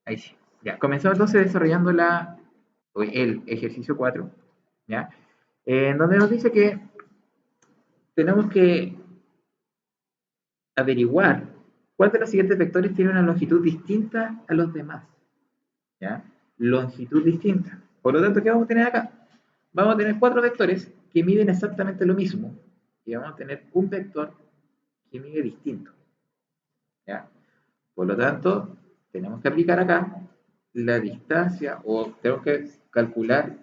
Ahí sí. Ya, comenzamos entonces desarrollando el ejercicio 4, ¿ya? En donde nos dice que tenemos que averiguar cuál de los siguientes vectores tiene una longitud distinta a los demás, ¿ya? Longitud distinta. Por lo tanto, ¿qué vamos a tener acá? Vamos a tener cuatro vectores que miden exactamente lo mismo y vamos a tener un vector que mide distinto, ¿ya? Por lo tanto, tenemos que aplicar acá la distancia o tenemos que calcular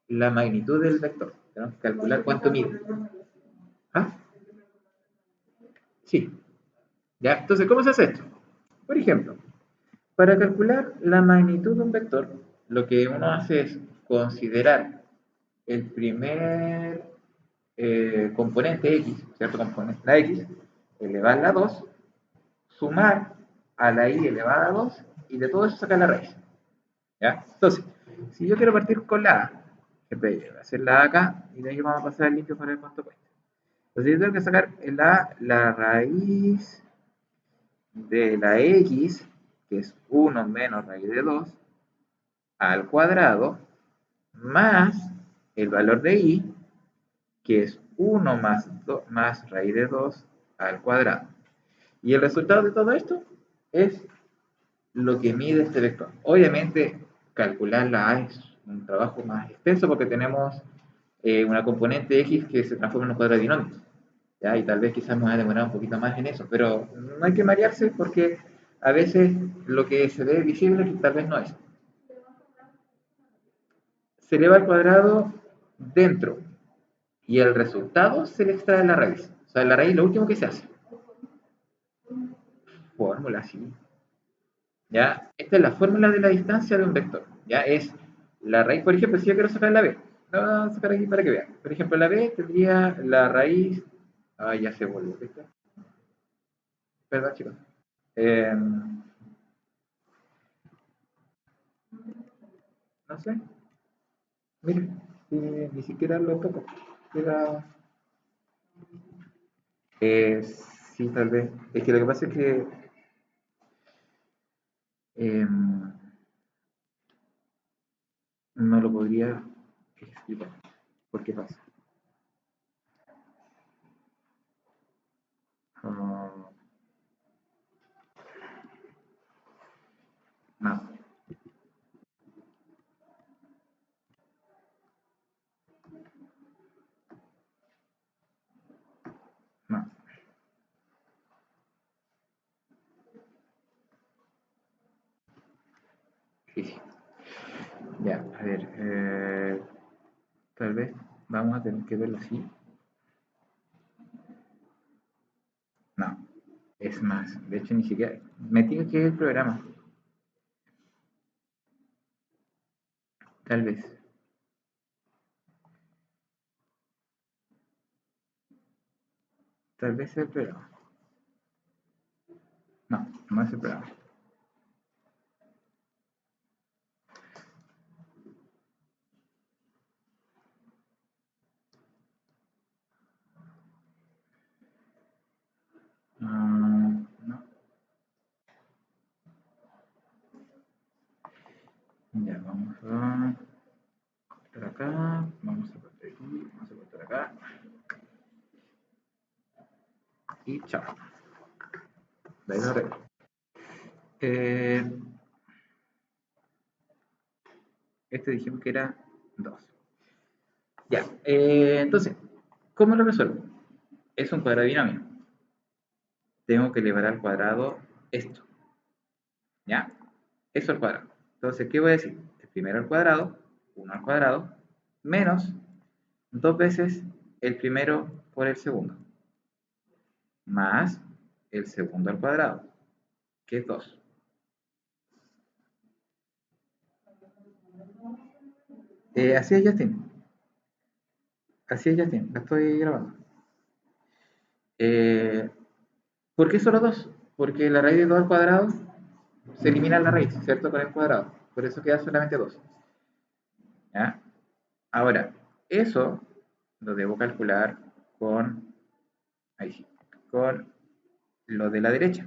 la magnitud del vector. Tenemos que calcular cuánto mide. ¿Ah? Sí. ¿Ya? Entonces, ¿cómo se hace esto? Por ejemplo, para calcular la magnitud de un vector, lo que uno hace es considerar el primer componente x, ¿cierto? Componente, la x, elevarla a 2, sumar a la y elevada a 2 y de todo eso sacar la raíz. ¿Ya? Entonces, si yo quiero partir con la a, que voy a hacer la a acá y de ahí vamos a pasar el limpio para ver cuánto cuesta. Entonces yo tengo que sacar la raíz de la x, que es 1 menos raíz de 2, al cuadrado, más el valor de y, que es 1 más raíz de 2 al cuadrado. Y el resultado de todo esto es lo que mide este vector. Obviamente, calcular la A es un trabajo más extenso porque tenemos una componente X que se transforma en un cuadrado dinámico. ¿Ya? Y tal vez quizás me va a demorar un poquito más en eso, pero no hay que marearse porque a veces lo que se ve visible tal vez no es. Se eleva al cuadrado dentro y el resultado se le extrae la raíz. O sea, la raíz es lo último que se hace. Fórmula, sí. ¿Ya? Esta es la fórmula de la distancia de un vector. ¿Ya? Es la raíz, por ejemplo, si yo quiero sacar la b, lo vamos a sacar aquí para que vean. Por ejemplo, la b tendría la raíz. Ah, ya se volvió, ¿viste? Perdón, chicos. Eh, no sé, miren, ni siquiera lo toco. Era, eh, sí, tal vez. Es que lo que pasa es que eh, no lo podría explicar. ¿Por qué pasa? Ah, no, no. Sí, sí. Ya, a ver. Tal vez vamos a tener que verlo así. No, es más. De hecho, ni siquiera. Me tiene que ver el programa. Tal vez. Tal vez sea el programa. No, no es el programa. No. Ya, vamos a cortar acá. Vamos a cortar aquí. Vamos a cortar acá. Y chao. De ahí no arreglo. Eh, este dijimos que era 2. Ya, entonces, ¿cómo lo resuelvo? Es un cuadrado binomio. Tengo que elevar al cuadrado esto. ¿Ya? Eso al cuadrado. Entonces, ¿qué voy a decir? El primero al cuadrado, 1 al cuadrado, menos 2 veces el primero por el segundo, más el segundo al cuadrado, que es 2. Así es, Justin. Así es, Justin. La estoy grabando. Eh, ¿Por qué solo 2? Porque la raíz de 2 al cuadrado se elimina la raíz, ¿cierto? Con el cuadrado. Por eso queda solamente 2. ¿Ya? Ahora, eso lo debo calcular con, ahí sí, con lo de la derecha,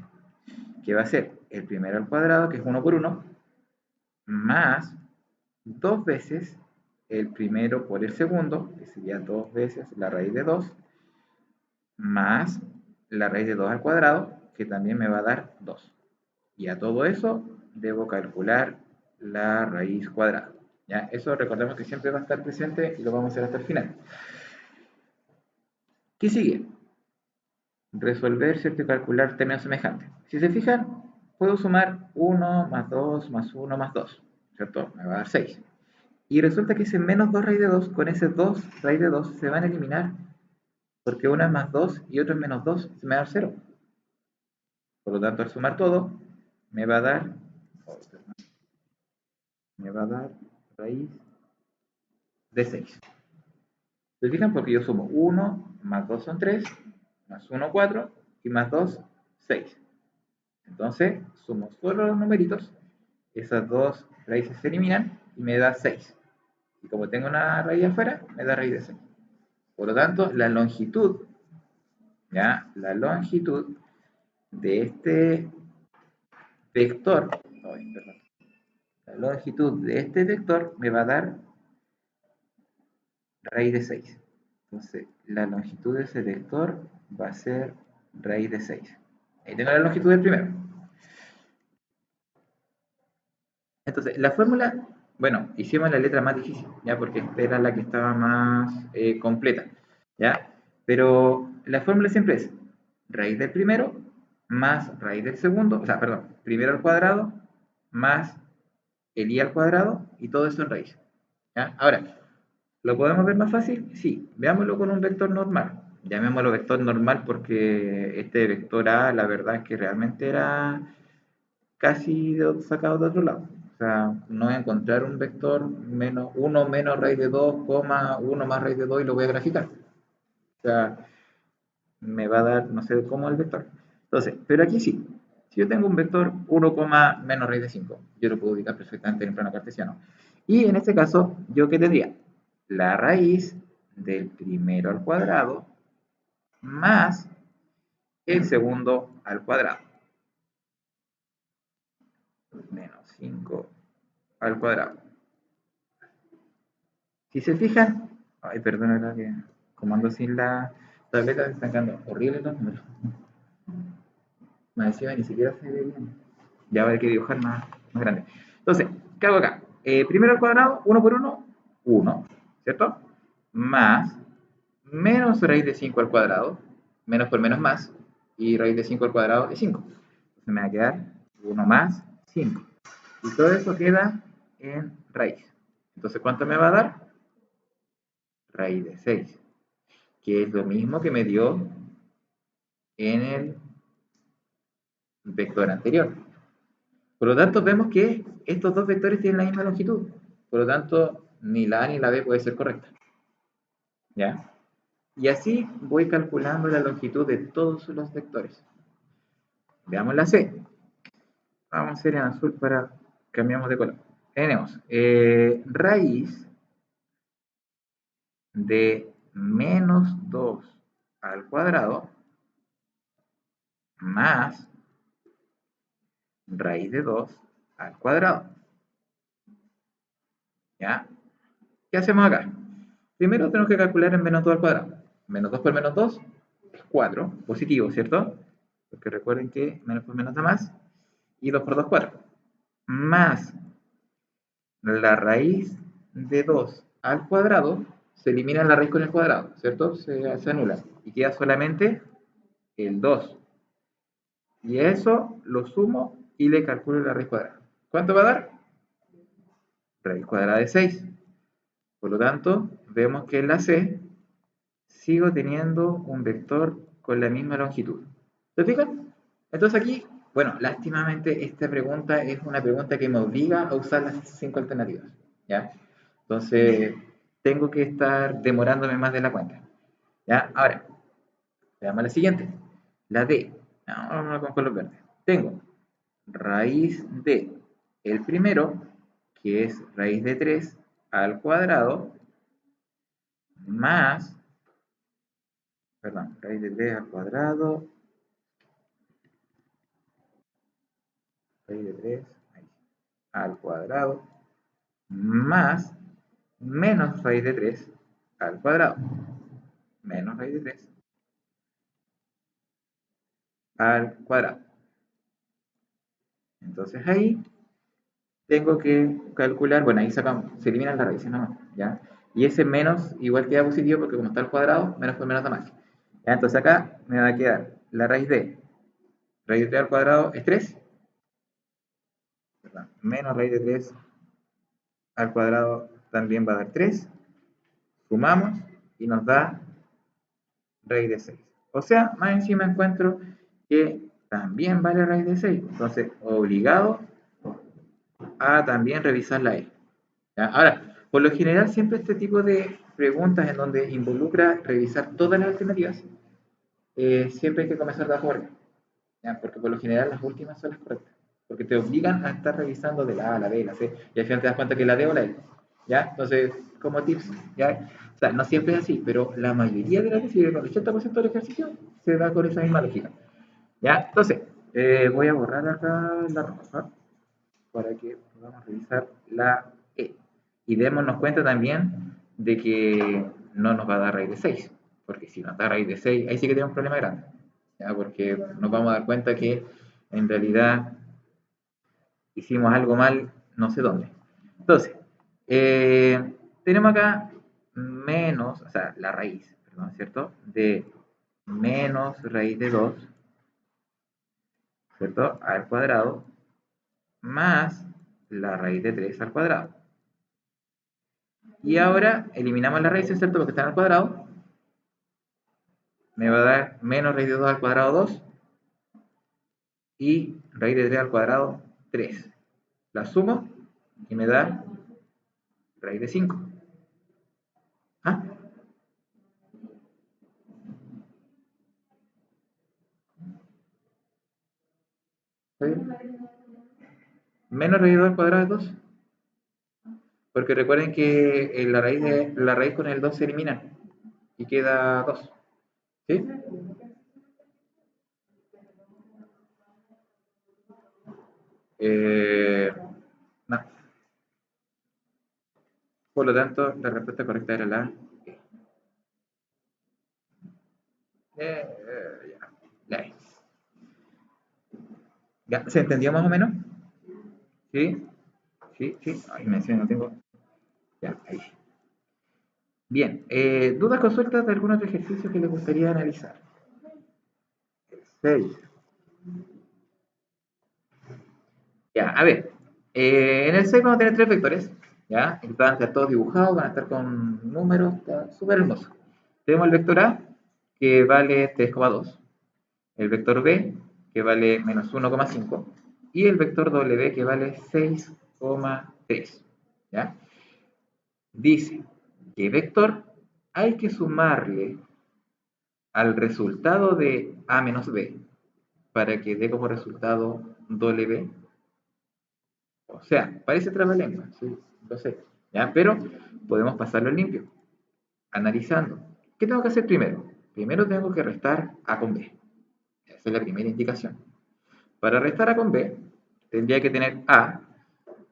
que va a ser el primero al cuadrado, que es 1 por 1, más 2 veces el primero por el segundo, que sería 2 veces la raíz de 2, más la raíz de 2 al cuadrado, que también me va a dar 2. Y a todo eso debo calcular la raíz cuadrada. ¿Ya? Eso recordemos que siempre va a estar presente y lo vamos a hacer hasta el final. ¿Qué sigue? Resolver, ¿cierto? Y calcular términos semejantes. Si se fijan, puedo sumar 1 más 2 más 1 más 2, ¿cierto? Me va a dar 6. Y resulta que ese menos 2 raíz de 2 con ese 2 raíz de 2 se van a eliminar, porque una es más 2 y otra es menos 2, se me va a dar 0. Por lo tanto, al sumar todo, me va a dar, raíz de 6. ¿Se fijan? Porque yo sumo 1 más 2 son 3, más 1 4 y más 2 6. Entonces, sumo solo los numeritos, esas dos raíces se eliminan y me da 6. Y como tengo una raíz afuera, me da raíz de 6. Por lo tanto, la longitud, ¿ya? La longitud de este vector, la longitud de este vector me va a dar raíz de 6. Entonces, la longitud de ese vector va a ser raíz de 6. Ahí tengo la longitud del primero. Entonces, la fórmula, bueno, hicimos la letra más difícil, ¿ya? Porque esta era la que estaba más completa, ¿ya? Pero la fórmula siempre es raíz del primero más raíz del segundo, o sea, perdón, primero al cuadrado más el i al cuadrado y todo eso en raíz, ¿ya? Ahora, ¿lo podemos ver más fácil? Sí, veámoslo con un vector normal. Llamémoslo vector normal porque este vector A, la verdad es que realmente era casi sacado de otro lado. O sea, no voy a encontrar un vector menos 1 menos raíz de 2, 1 más raíz de 2 y lo voy a graficar. O sea, me va a dar, no sé cómo el vector. Entonces, pero aquí sí. Si yo tengo un vector 1, menos raíz de 5, yo lo puedo ubicar perfectamente en el plano cartesiano. Y en este caso, ¿yo qué tendría? La raíz del primero al cuadrado más el segundo al cuadrado. Menos 5 al cuadrado. Si se fijan, ay, perdón, que como ando sin la tableta me están quedando horribles los números. Más encima ni siquiera se ve bien. Ya va a haber que dibujar más grande. Entonces, ¿qué hago acá? Primero al cuadrado, 1 por 1, 1, ¿cierto? Más menos raíz de 5 al cuadrado, menos por menos más, y raíz de 5 al cuadrado es 5. Entonces me va a quedar 1 más 5. Y todo eso queda en raíz. Entonces, ¿cuánto me va a dar? Raíz de 6, que es lo mismo que me dio en el vector anterior. Por lo tanto, vemos que estos dos vectores tienen la misma longitud. Por lo tanto, ni la A ni la B puede ser correcta. ¿Ya? Y así voy calculando la longitud de todos los vectores. Veamos la C. Vamos a hacer en azul para cambiamos de color. Tenemos raíz de menos 2 al cuadrado más raíz de 2 al cuadrado. ¿Ya? ¿Qué hacemos acá? Primero tenemos que calcular el menos 2 al cuadrado. Menos 2 por menos 2 es 4, positivo, ¿cierto? Porque recuerden que menos por menos da más. Y 2 por 2, 4. Más la raíz de 2 al cuadrado, se elimina la raíz con el cuadrado, ¿cierto? Se anula. Y queda solamente el 2. Y a eso lo sumo y le calculo la raíz cuadrada. ¿Cuánto va a dar? Raíz cuadrada de 6. Por lo tanto, vemos que en la C sigo teniendo un vector con la misma longitud. ¿Se fijan? Entonces aquí, bueno, lástimamente esta pregunta es una pregunta que me obliga a usar las 5 alternativas. ¿Ya? Entonces, tengo que estar demorándome más de la cuenta. ¿Ya? Ahora, veamos la siguiente. La D. No, vamos con color verde. Tengo raíz de el primero, que es raíz de 3 al cuadrado, más, perdón, raíz de 3 al cuadrado, raíz de 3, ahí, al cuadrado más menos raíz de 3 al cuadrado. Menos raíz de 3 al cuadrado. Entonces ahí tengo que calcular, bueno, ahí sacamos, se eliminan las raíces nomás, ¿ya? Y ese menos igual queda positivo porque como está al cuadrado, menos por menos da más. ¿Ya? Entonces acá me va a quedar la raíz de 3 al cuadrado es 3, ¿verdad? Menos raíz de 3 al cuadrado también va a dar 3. Sumamos y nos da raíz de 6. O sea, más encima encuentro que también vale raíz de 6. Entonces, obligado a también revisar la E. ¿Ya? Ahora, por lo general, siempre este tipo de preguntas en donde involucra revisar todas las alternativas, siempre hay que comenzar de abajo arriba, ¿ya? Porque por lo general las últimas son las correctas. Porque te obligan a estar revisando de la A, la B, la C, y al final te das cuenta que la D o la E. ¿Ya? Entonces, como tips, ¿ya? O sea, no siempre es así, pero la mayoría de las veces, con el 80% del ejercicio, se da con esa misma lógica. ¿Ya? Entonces, voy a borrar acá la roja para que podamos revisar la E. Y démonos cuenta también de que no nos va a dar raíz de 6, porque si nos da raíz de 6, ahí sí que tenemos un problema grande, ¿ya? Porque nos vamos a dar cuenta que en realidad hicimos algo mal, no sé dónde. Entonces, tenemos acá menos, o sea, la raíz, perdón, ¿cierto? De menos raíz de 2, ¿cierto? Al cuadrado, más la raíz de 3 al cuadrado. Y ahora eliminamos la raíz, ¿cierto? Porque está al cuadrado. Me va a dar menos raíz de 2 al cuadrado 2. Y raíz de 3 al cuadrado 3. La sumo y me da raíz de 5. ¿Ah? ¿Está bien? Menos raíz de 2 al cuadrado es 2. Porque recuerden que la raíz con el 2 se elimina. Y queda 2. ¿Sí? No. Por lo tanto, la respuesta correcta era la E. Ya. La E. ¿Ya? ¿Se entendió más o menos? ¿Sí? Sí, sí. Ay, me decía, no tengo. Ya, ahí sí. Bien. ¿Dudas, consultas de algún otro ejercicio que les gustaría analizar? 6. Ya, a ver. En el 6 vamos a tener 3 vectores. ¿Ya? Y van a estar todos dibujados, van a estar con números. Está súper hermoso. Tenemos el vector A, que vale 3,2. El vector B, que vale menos 1,5. Y el vector W, que vale 6,3. ¿Ya? Dice que vector hay que sumarle al resultado de A menos B para que dé como resultado W. O sea, parece trabalengua, sí, lo sé, ¿ya? Pero podemos pasarlo en limpio, analizando. ¿Qué tengo que hacer primero? Primero tengo que restar A con B. Esa es la primera indicación. Para restar A con B, tendría que tener A,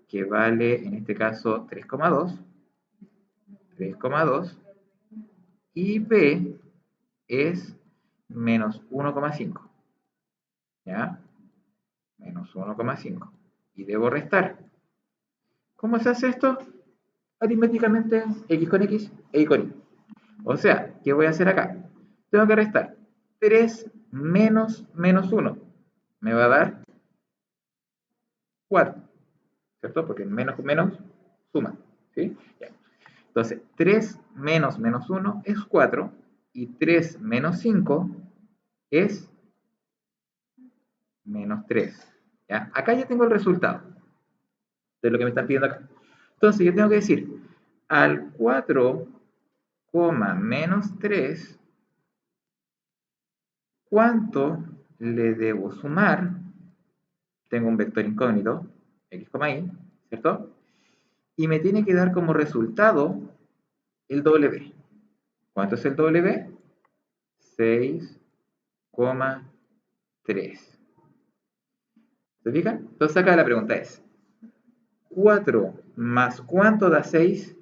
que vale en este caso 3,2, y B es menos 1,5, ¿ya? Menos 1,5. Y debo restar. ¿Cómo se hace esto? Aritméticamente x con x e y con y. O sea, ¿qué voy a hacer acá? Tengo que restar 3 menos menos 1. Me va a dar 4, ¿cierto? Porque menos con menos suma, ¿sí? Ya. Entonces, 3 menos menos 1 es 4 y 3 menos 5 es menos 3. ¿Ya? Acá ya tengo el resultado de lo que me están pidiendo acá. Entonces, yo tengo que decir, al 4, menos 3, ¿cuánto le debo sumar? Tengo un vector incógnito, x, y, ¿cierto? Y me tiene que dar como resultado el W. ¿Cuánto es el W? 6,3. ¿Se fijan? Entonces acá la pregunta es, 4 más cuánto da 6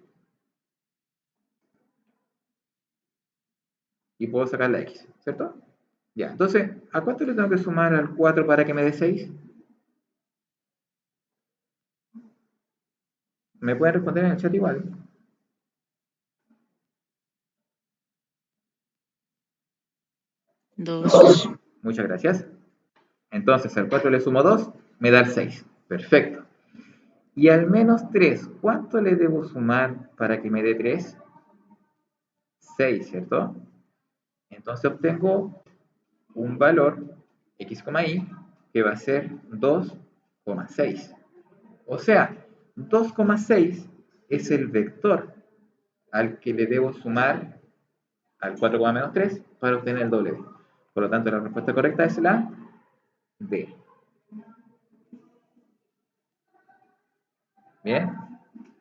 y puedo sacar la x, ¿cierto? Ya, entonces, ¿a cuánto le tengo que sumar al 4 para que me dé 6? ¿Me pueden responder en el chat igual? 2. Muchas gracias. Entonces, al 4 le sumo 2, me da el 6. Perfecto. Y al menos 3, ¿cuánto le debo sumar para que me dé 3? 6, ¿cierto? Entonces obtengo un valor x, y que va a ser 2,6. O sea, 2,6 es el vector al que le debo sumar al 4, menos 3 para obtener el W. Por lo tanto, la respuesta correcta es la D. Bien,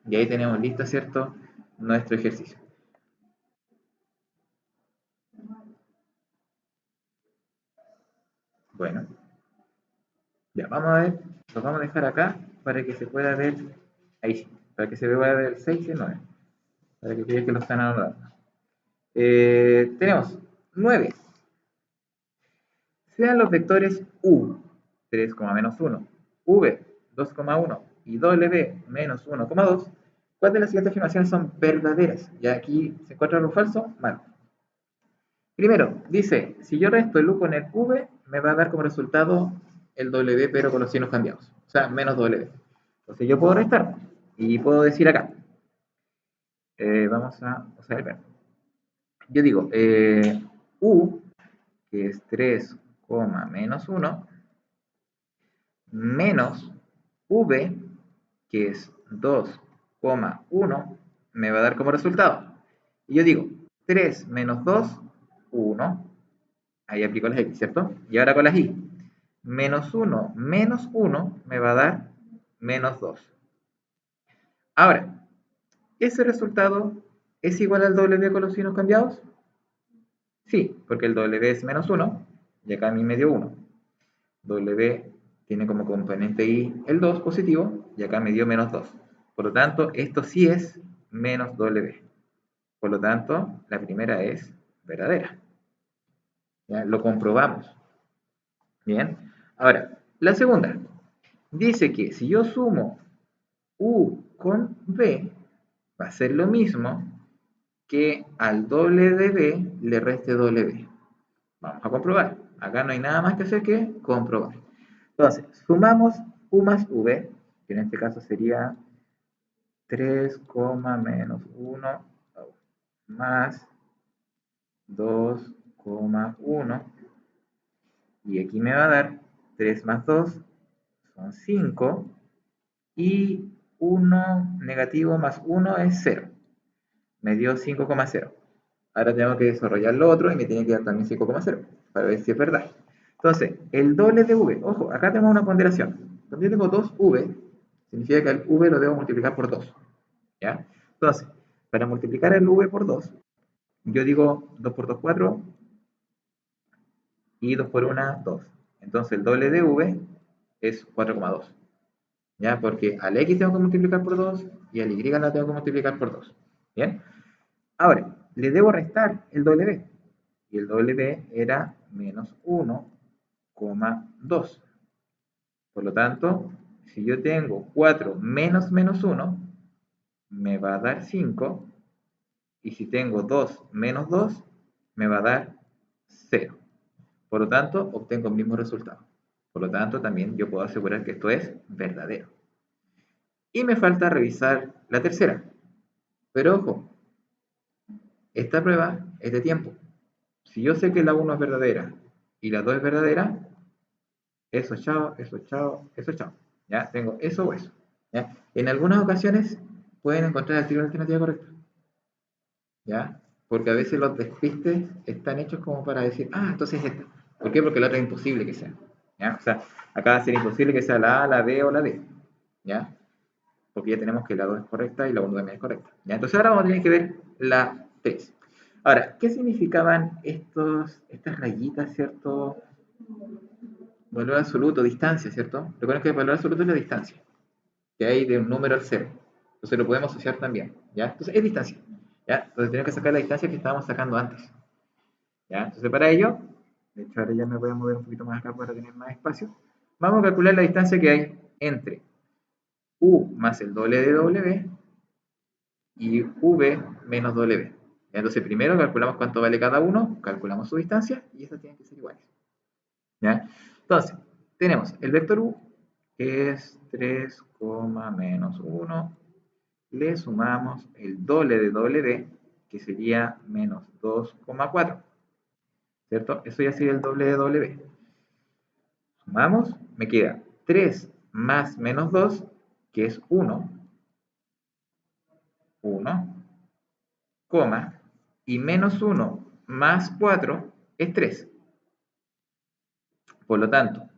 y ahí tenemos listo, ¿cierto?, nuestro ejercicio. Bueno, ya vamos a ver, lo vamos a dejar acá para que se pueda ver, ahí sí, para que se pueda ver el 6 y el 9, para que vean que lo están anotando. Tenemos 9. Sean los vectores u, 3, menos 1, v, 2,1 y w, menos 1,2, ¿cuál de las siguientes afirmaciones son verdaderas? Ya aquí se encuentra algo falso, mal. Primero, dice, si yo resto el u con el v, me va a dar como resultado el w, pero con los signos cambiados. O sea, menos w. Entonces yo puedo restar y puedo decir acá. Vamos a usar el verbo. Yo digo, u, que es 3, menos 1, menos v, que es 2,1, me va a dar como resultado. Y yo digo, 3 menos 2, 1. Ahí aplico las x, ¿cierto? Y ahora con las y. Menos 1 menos 1 me va a dar menos 2. Ahora, ¿ese resultado es igual al w con los signos cambiados? Sí, porque el w es menos 1 y acá a mí me dio 1. W tiene como componente y el 2 positivo y acá me dio menos 2. Por lo tanto, esto sí es menos w. Por lo tanto, la primera es verdadera. ¿Ya? Lo comprobamos. Bien. Ahora, la segunda. Dice que si yo sumo u con v, va a ser lo mismo que al doble de b le reste w. Vamos a comprobar. Acá no hay nada más que hacer que comprobar. Entonces, sumamos u más v, que en este caso sería 3, menos 1 más 2,1. Y aquí me va a dar 3 más 2 son 5. Y 1 negativo más 1 es 0. Me dio 5,0. Ahora tengo que desarrollar lo otro y me tiene que dar también 5,0 para ver si es verdad. Entonces, el doble de v, ojo, acá tenemos una ponderación. Cuando yo tengo 2v, significa que el v lo debo multiplicar por 2. ¿Ya? Entonces, para multiplicar el v por 2, yo digo 2 por 2, 4, y 2 por 1, 2. Entonces, el doble de v es 4,2. ¿Ya? Porque al x tengo que multiplicar por 2 y al y la tengo que multiplicar por 2. ¿Bien? Ahora, le debo restar el w. Y el w era menos 1,2. Por lo tanto, si yo tengo 4 menos menos 1, me va a dar 5. Y si tengo 2 menos 2, me va a dar 0. Por lo tanto, obtengo el mismo resultado. Por lo tanto, también yo puedo asegurar que esto es verdadero. Y me falta revisar la tercera. Pero ojo, esta prueba es de tiempo. Si yo sé que la 1 es verdadera y la 2 es verdadera, eso chao, eso chao, eso chao. ¿Ya? Tengo eso o eso. ¿Ya? En algunas ocasiones pueden encontrar el tiro de alternativa correcta. ¿Ya? Porque a veces los despistes están hechos como para decir, ah, entonces es esta. ¿Por qué? Porque la otra es imposible que sea. ¿Ya? O sea, acá va a ser imposible que sea la A, la B o la D. ¿Ya? Porque ya tenemos que la 2 es correcta y la 1 también es correcta. ¿Ya? Entonces ahora vamos a tener que ver la 3. Ahora, ¿qué significaban estas rayitas, cierto? Valor absoluto, distancia, ¿cierto? Recuerden que el valor absoluto es la distancia. que hay de un número al cero. Entonces lo podemos asociar también, ¿ya? Entonces es distancia, ¿ya? Entonces tenemos que sacar la distancia que estábamos sacando antes, ¿ya? Entonces para ello, de hecho ahora ya me voy a mover un poquito más acá para tener más espacio, vamos a calcular la distancia que hay entre U más el doble de W y V menos W. Entonces primero calculamos cuánto vale cada uno, calculamos su distancia y estas tienen que ser iguales, ¿ya? Entonces, tenemos el vector U, que es 3, menos 1, le sumamos el doble de W, que sería menos 2,4, ¿cierto? Eso ya sería el doble de W. Sumamos, me queda 3 más menos 2, que es 1, 1, coma, y menos 1 más 4 es 3. Por lo tanto,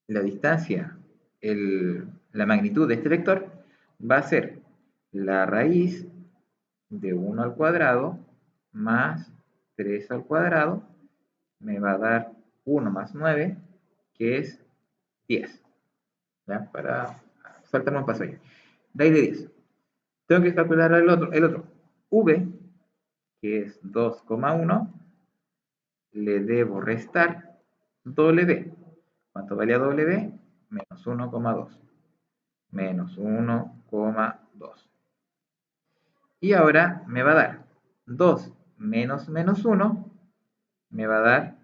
la distancia, la magnitud de este vector va a ser la raíz de 1 al cuadrado más 3 al cuadrado, me va a dar 1 más 9, que es 10. ¿Ya? Para saltarme un paso ahí. Raíz de 10. Tengo que calcular el otro. V, que es 2,1, le debo restar W. ¿Cuánto valía W? Menos 1,2. Menos 1,2. Y ahora me va a dar 2 menos menos 1, me va a dar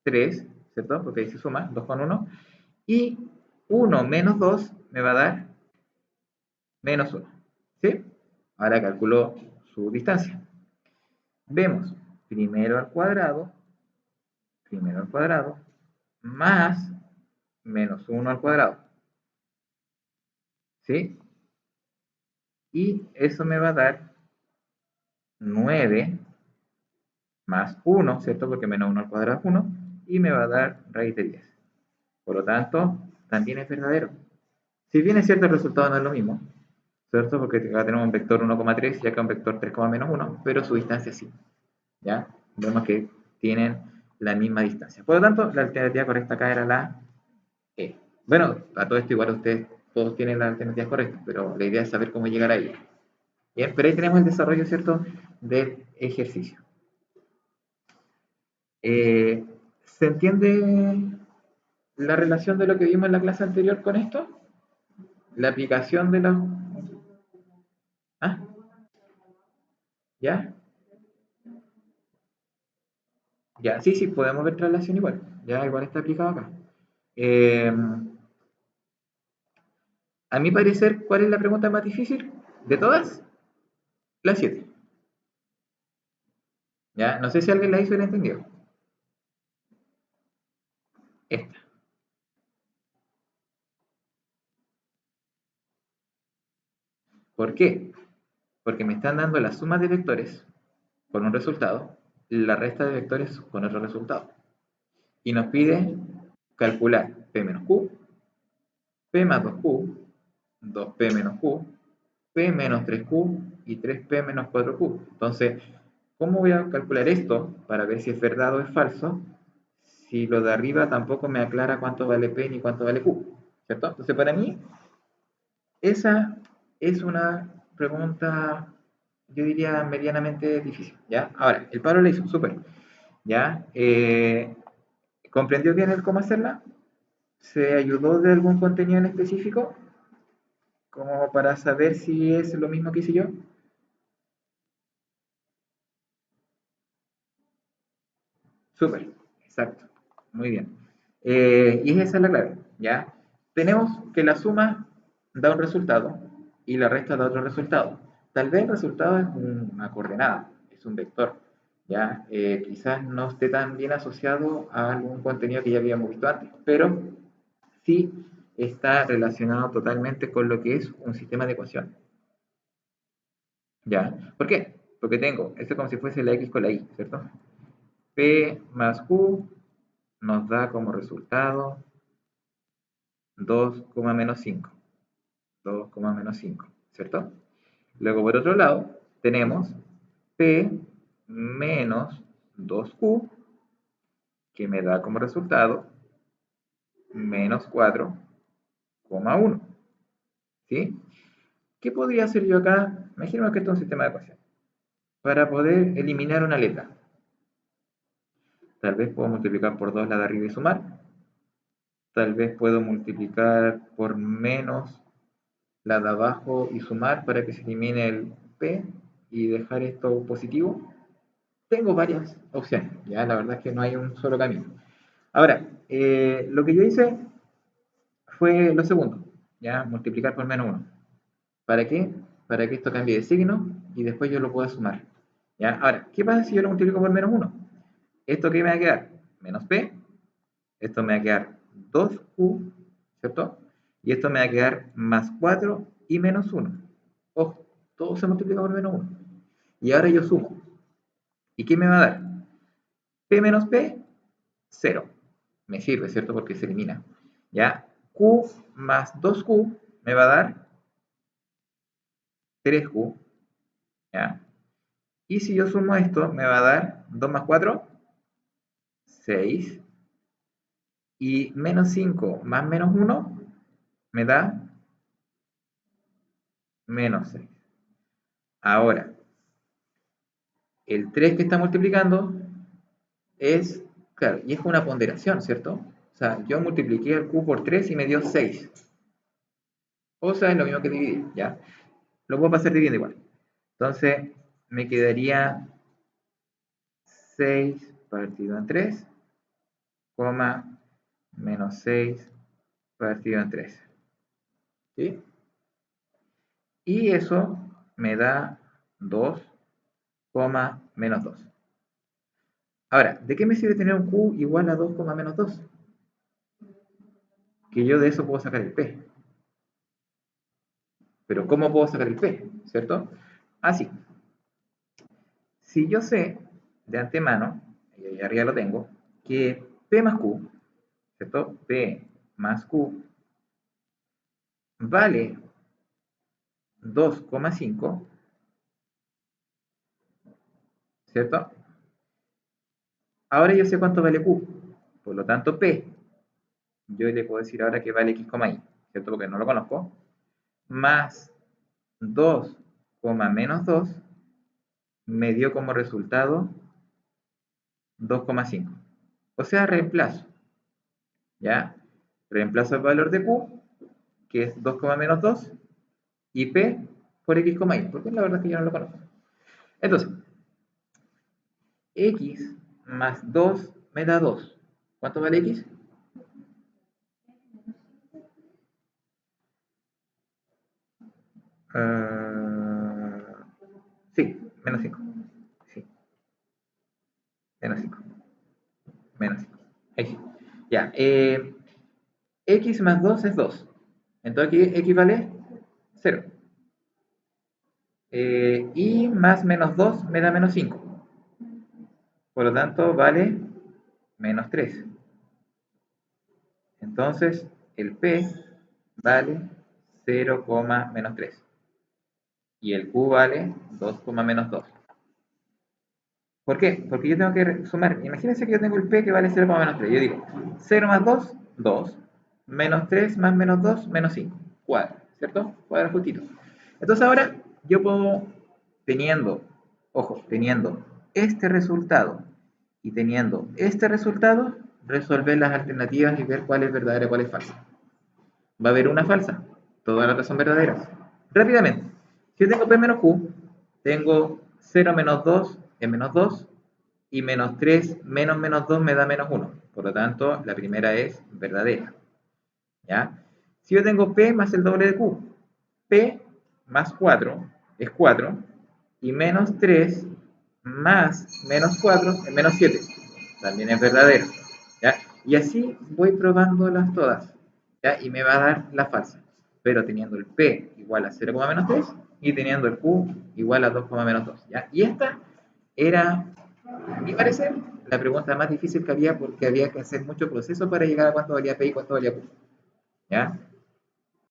3, ¿cierto? Porque ahí se suma 2 con 1. Y 1 menos 2 me va a dar menos 1. ¿Sí? Ahora calculo su distancia. Vemos primero al cuadrado, más menos 1 al cuadrado. ¿Sí? Y eso me va a dar 9 más 1, ¿cierto? Porque menos 1 al cuadrado es 1, y me va a dar raíz de 10. Por lo tanto, también es verdadero. Si bien es cierto, el resultado no es lo mismo, ¿cierto? Porque acá tenemos un vector 1,3 y acá un vector 3, menos 1, pero su distancia sí. ¿Ya? Vemos que tienen la misma distancia. Por lo tanto, la alternativa correcta acá era la E. Bueno, a todo esto igual ustedes todos tienen las alternativas correctas, pero la idea es saber cómo llegar a ella. Bien, pero ahí tenemos el desarrollo, ¿cierto?, del ejercicio. ¿Se entiende la relación de lo que vimos en la clase anterior con esto? La aplicación de los... ¿Ah? ¿Ya? Ya, sí, sí, podemos ver traslación igual. Ya, igual está aplicado acá. A mi parecer, ¿cuál es la pregunta más difícil de todas? La 7. Ya, no sé si alguien la hizo y la entendió. Esta. ¿Por qué? Porque me están dando la suma de vectores con un resultado, la resta de vectores con otro resultado. Y nos pide calcular P menos Q, P más 2Q, 2P menos Q, P menos 3Q y 3P menos 4Q. Entonces, ¿cómo voy a calcular esto para ver si es verdad o es falso? Si lo de arriba tampoco me aclara cuánto vale P ni cuánto vale Q, ¿cierto? Entonces, para mí, esa es una pregunta, yo diría, medianamente difícil, ¿ya? Ahora, el Pablo le hizo, súper, ¿ya? ¿Comprendió bien el cómo hacerla? ¿Se ayudó de algún contenido en específico? Como para saber si es lo mismo que hice yo. Súper, exacto, muy bien. Y esa es la clave, ¿ya? Tenemos que la suma da un resultado y la resta da otro resultado. Tal vez el resultado es una coordenada, es un vector, ¿ya? Quizás no esté tan bien asociado a algún contenido que ya habíamos visto antes, pero sí está relacionado totalmente con lo que es un sistema de ecuación, ¿ya? ¿Por qué? Porque tengo, esto es como si fuese la x con la y, ¿cierto? P más Q nos da como resultado 2, menos 5. 2, menos 5, ¿cierto? Luego, por otro lado, tenemos P menos 2Q, que me da como resultado menos 4, 1. ¿Sí? ¿Qué podría hacer yo acá? Imaginemos que esto es un sistema de ecuación. Para poder eliminar una letra. Tal vez puedo multiplicar por 2 la de arriba y sumar. Tal vez puedo multiplicar por menos la de abajo y sumar para que se elimine el P y dejar esto positivo. Tengo varias opciones, ya la verdad es que no hay un solo camino. Ahora, lo que yo hice fue lo segundo, ya multiplicar por menos 1. ¿Para qué? Para que esto cambie de signo y después yo lo pueda sumar. ¿Ya? Ahora, ¿qué pasa si yo lo multiplico por menos 1? ¿Esto qué me va a quedar? Menos P. Esto me va a quedar 2Q, ¿cierto? Y esto me va a quedar más 4 y menos 1. Ojo, todo se multiplica por menos 1. Y ahora yo sumo. ¿Y qué me va a dar? P menos P, 0. Me sirve, ¿cierto? Porque se elimina. ¿Ya? Q más 2Q me va a dar 3Q. ¿Ya? Y si yo sumo esto, me va a dar 2 más 4, 6. Y menos 5 más menos 1 me da menos 6. Ahora, el 3 que está multiplicando es, claro, y es una ponderación, ¿cierto? O sea, yo multipliqué el Q por 3 y me dio 6. O sea, es lo mismo que dividir, ¿ya? Lo puedo pasar dividiendo igual. Entonces, me quedaría 6 partido en 3, menos 6 partido en 3. ¿Sí? Y eso me da 2, menos 2. Ahora, ¿de qué me sirve tener un Q igual a 2, menos 2? Que yo de eso puedo sacar el P. Pero ¿cómo puedo sacar el P? ¿Cierto? Así. Si yo sé de antemano, y ahí arriba lo tengo, que P más Q, ¿cierto? P más Q vale 2,5, ¿cierto? Ahora yo sé cuánto vale Q. Por lo tanto, P, yo le puedo decir ahora que vale X, Y, ¿cierto? Porque no lo conozco. Más 2, menos 2 me dio como resultado 2,5. O sea, reemplazo. ¿Ya? Reemplazo el valor de Q, que es 2, menos 2, y P por X, Y, porque la verdad es que yo no lo conozco. Entonces, X más 2 me da 2. ¿Cuánto vale X? Sí, menos 5. Sí, menos 5. Menos 5. Ahí sí. Ya, X más 2 es 2. Entonces aquí X vale 0. Y más menos 2 me da menos 5. Por lo tanto, vale menos 3. Entonces, el P vale 0, menos 3. Y el Q vale 2, menos 2. ¿Por qué? Porque yo tengo que sumar. Imagínense que yo tengo el P que vale 0, menos 3. Yo digo 0 más 2, 2. Menos 3 más menos 2, menos 5. Cuadra, ¿cierto? Cuadra justito. Entonces ahora yo puedo, teniendo, ojo, teniendo este resultado y teniendo este resultado, resolver las alternativas y ver cuál es verdadera y cuál es falsa. Va a haber una falsa. Todas las otras son verdaderas. Rápidamente. Si yo tengo P menos Q, tengo 0 menos 2 es menos 2 y menos 3 menos menos 2 me da menos 1. Por lo tanto, la primera es verdadera. ¿Ya? Si yo tengo P más el doble de Q, P más 4 es 4 y menos 3 más menos 4 es menos 7. También es verdadero. ¿Ya? Y así voy probándolas todas. ¿Ya? Y me va a dar la falsa. Pero teniendo el P igual a 0, menos 3 y teniendo el Q igual a 2, menos 2. ¿Ya? Y esta era, a mi parecer, la pregunta más difícil que había porque había que hacer mucho proceso para llegar a cuánto valía P y cuánto valía Q. ¿Ya?